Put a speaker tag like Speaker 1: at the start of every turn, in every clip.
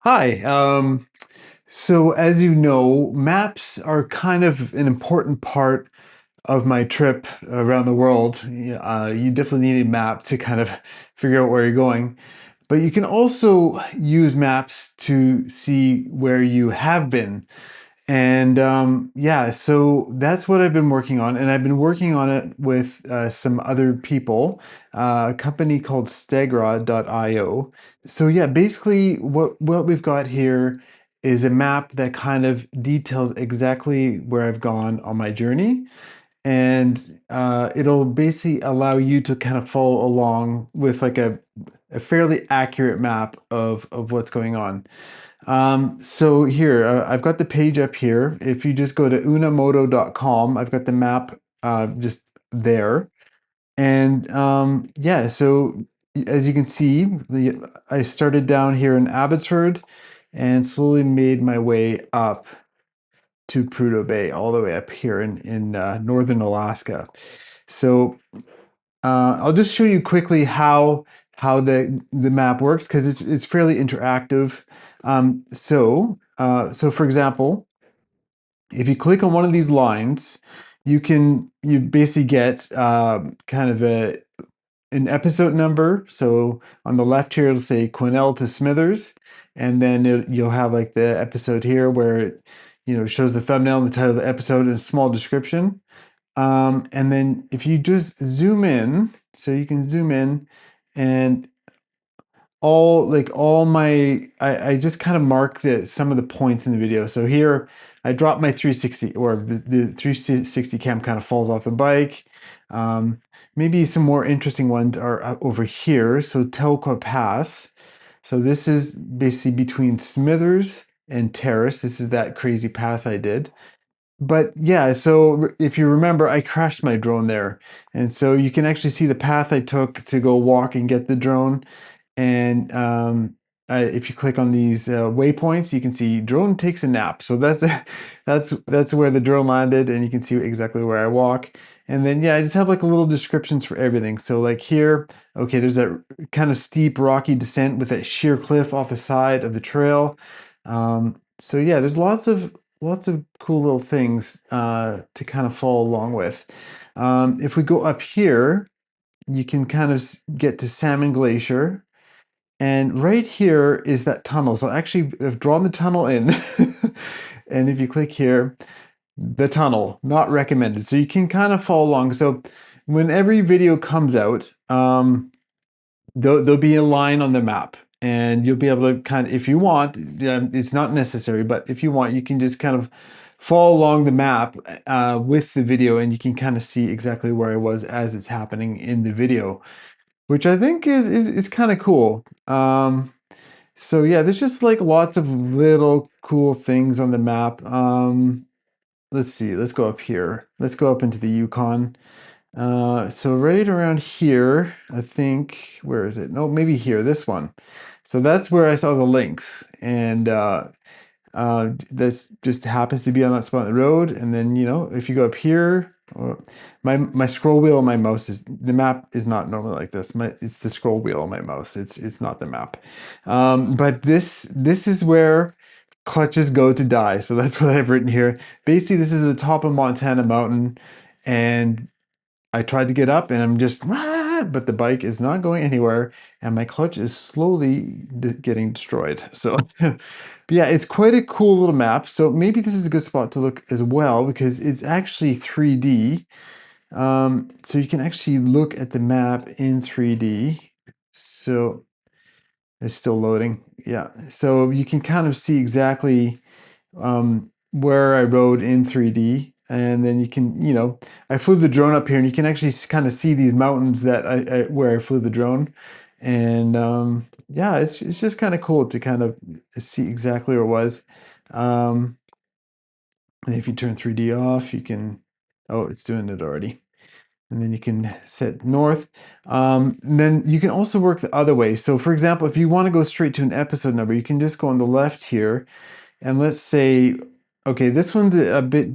Speaker 1: Hi. So as you know, maps are kind of an important part of my trip around the world. You definitely need a map to kind of figure out where you're going. But you can also use maps to see where you have been. And yeah, so that's what I've been working on. And I've been working on it with some other people, a company called Stegra.io. So yeah, basically what we've got here is a map that kind of details exactly where I've gone on my journey. And it'll basically allow you to kind of follow along with like a fairly accurate map of what's going on. So here, I've got the page up here. If you just go to unamoto.com, I've got the map just there. And yeah, so as you can see, I started down here in Abbotsford and slowly made my way up to Prudhoe Bay, all the way up here in northern Alaska. So I'll just show you quickly how the map works because it's fairly interactive. So for example, if you click on one of these lines, you basically get kind of an episode number. So on the left here, it'll say Quinnell to Smithers, and then you'll have like the episode here where it shows the thumbnail and the title of the episode and a small description. And then if you just zoom in, so you can zoom in and all my I just kind of mark some of the points in the video. So here I dropped my 360 or the 360 cam kind of falls off the bike. Maybe some more interesting ones are over here. So Telqua Pass. So this is basically between Smithers and Terrace. This is that crazy pass I did. But yeah, so if you remember, I crashed my drone there. And so you can actually see the path I took to go walk and get the drone. And if you click on these waypoints, you can see drone takes a nap. So that's that's where the drone landed, and you can see exactly where I walk. And then yeah, I just have like a little descriptions for everything. So like here, okay, there's that kind of steep rocky descent with that sheer cliff off the side of the trail. So yeah, there's lots of cool little things to kind of follow along with. If we go up here, you can kind of get to Salmon Glacier. And right here is that tunnel. So actually, I've drawn the tunnel in. And if you click here, the tunnel, not recommended. So you can kind of follow along. So when every video comes out, there'll be a line on the map. And you'll be able to kind of, if you want, it's not necessary, but if you want, you can just kind of follow along the map with the video and you can kind of see exactly where I was as it's happening in the video, which I think is kind of cool. So yeah, there's just like lots of little cool things on the map. Let's see, let's go up here. Let's go up into the Yukon. So right around here, I think, where is it? No, maybe here, this one. So that's where I saw the links. And this just happens to be on that spot on the road. And then, if you go up here, my scroll wheel on my mouse the map is not normally like this. It's the scroll wheel on my mouse. It's not the map. But this is where clutches go to die. So that's what I've written here. Basically, this is the top of Montana Mountain, and I tried to get up and I'm just, but the bike is not going anywhere and my clutch is slowly getting destroyed. So, but yeah, it's quite a cool little map. So maybe this is a good spot to look as well because it's actually 3D. So you can actually look at the map in 3D. So it's still loading. Yeah. So you can kind of see exactly where I rode in 3D. And then you can, I flew the drone up here and you can actually kind of see these mountains that where I flew the drone. And yeah, it's just kind of cool to kind of see exactly where it was. And if you turn 3D off, you can, oh, it's doing it already. And then you can set north. And then you can also work the other way. So for example, if you want to go straight to an episode number, you can just go on the left here. And let's say, okay, this one's a bit,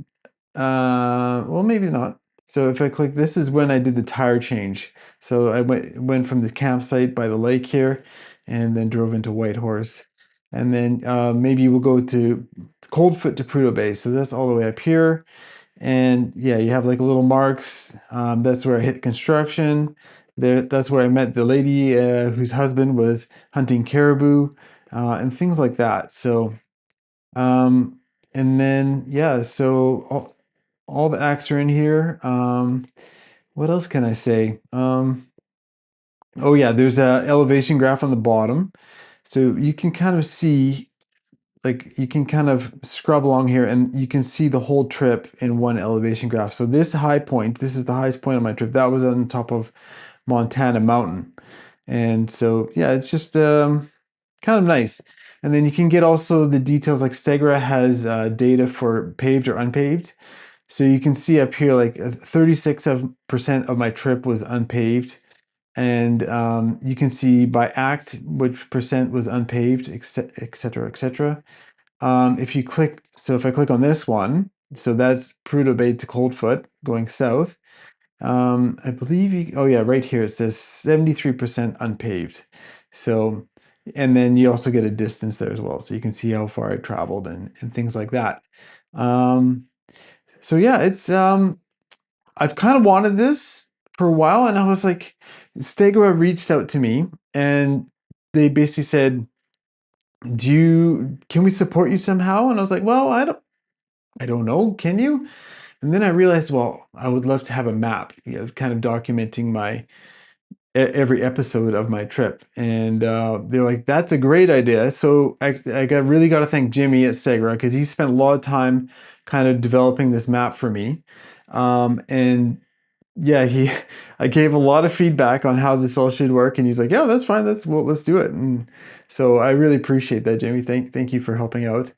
Speaker 1: well, maybe not. So if I click, this is when I did the tire change. So I went from the campsite by the lake here and then drove into Whitehorse. and then maybe we'll go to Coldfoot to Prudhoe Bay. So that's all the way up here. And yeah, you have like little marks. That's where I hit construction. There, that's where I met the lady whose husband was hunting caribou, and things like that. So, um, and then yeah, so all the acts are in here. What else can I say? Oh yeah, there's a elevation graph on the bottom, so you can kind of see, like you can kind of scrub along here and you can see the whole trip in one elevation graph. So this high point, this is the highest point of my trip. That was on top of Montana Mountain. And so, yeah, it's just kind of nice. And then you can get also the details, like Stegra has data for paved or unpaved. So you can see up here, like 36% of my trip was unpaved. And you can see by act which percent was unpaved, et cetera, et cetera. If you click, so if I click on this one, so that's Prudhoe Bay to Coldfoot going south. I believe you, oh yeah, right here it says 73% unpaved. So, and then you also get a distance there as well. So you can see how far I traveled and things like that. Um, so yeah, it's, I've kind of wanted this for a while, and I was like, Stegra reached out to me and they basically said, can we support you somehow? And I was like, well, I don't know. Can you? And then I realized, well, I would love to have a map, kind of documenting my every episode of my trip. And they're like, that's a great idea. So I really got to thank Jimmy at Stegra, because he spent a lot of time kind of developing this map for me. And yeah, I gave a lot of feedback on how this all should work, and he's like, yeah, that's fine. Let's do it. And so I really appreciate that, Jimmy. Thank you for helping out.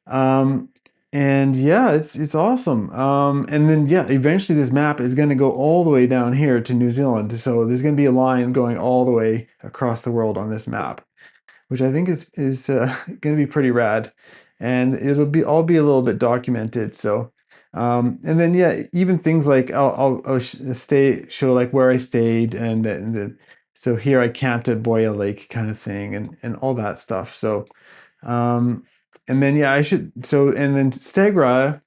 Speaker 1: Um, and yeah, it's awesome. And then yeah, eventually this map is going to go all the way down here to New Zealand. So there's going to be a line going all the way across the world on this map, which I think is going to be pretty rad, and it'll be all be a little bit documented. So, and then yeah, even things like I'll show like where I stayed, so here I camped at Boya Lake kind of thing, and all that stuff. So, and then yeah, and then Stegra,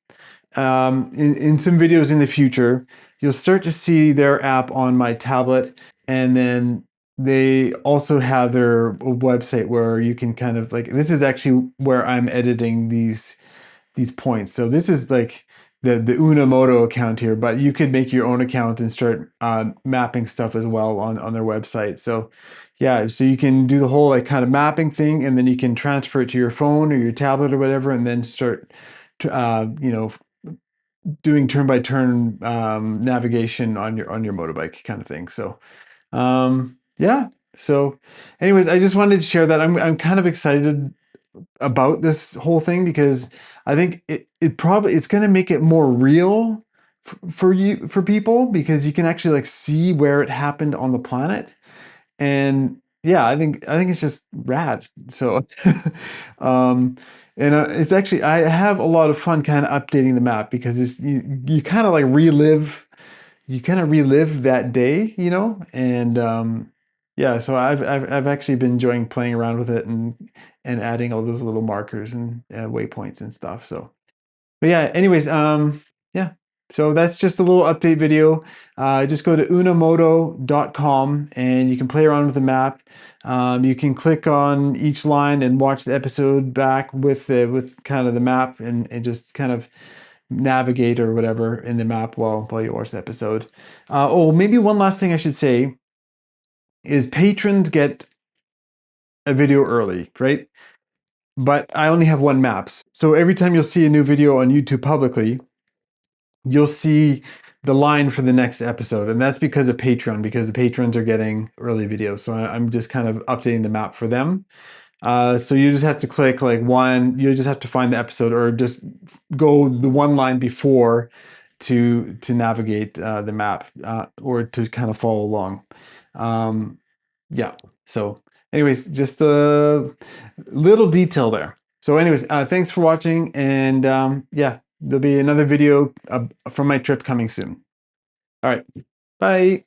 Speaker 1: in some videos in the future, you'll start to see their app on my tablet, and then they also have their website where you can kind of like, this is actually where I'm editing these points. So this is like the Moto account here, but you could make your own account and start mapping stuff as well on their website. So yeah, so you can do the whole like kind of mapping thing, and then you can transfer it to your phone or your tablet or whatever, and then start doing turn by turn navigation on your motorbike kind of thing. So yeah. So anyways, I just wanted to share that. I'm kind of excited about this whole thing, because I think it's going to make it more real for people, because you can actually like see where it happened on the planet. And yeah, I think it's just rad. So and it's actually, I have a lot of fun kind of updating the map, because you kind of like relive that day, and yeah, so I've actually been enjoying playing around with it and adding all those little markers and waypoints and stuff. So, but yeah, anyways, yeah. So that's just a little update video. Just go to unamoto.com and you can play around with the map. You can click on each line and watch the episode back with kind of the map, and just kind of navigate or whatever in the map while you watch the episode. Oh, maybe one last thing I should say is patrons get a video early, right? But I only have one map. So every time you'll see a new video on YouTube publicly, you'll see the line for the next episode. And that's because of Patreon, because the patrons are getting early videos. So I'm just kind of updating the map for them. So you just have to click like you just have to find the episode, or just go the one line before to navigate the map, or to kind of follow along. Yeah. So anyways, just a little detail there. So anyways, thanks for watching, and yeah, there'll be another video from my trip coming soon. All right. Bye.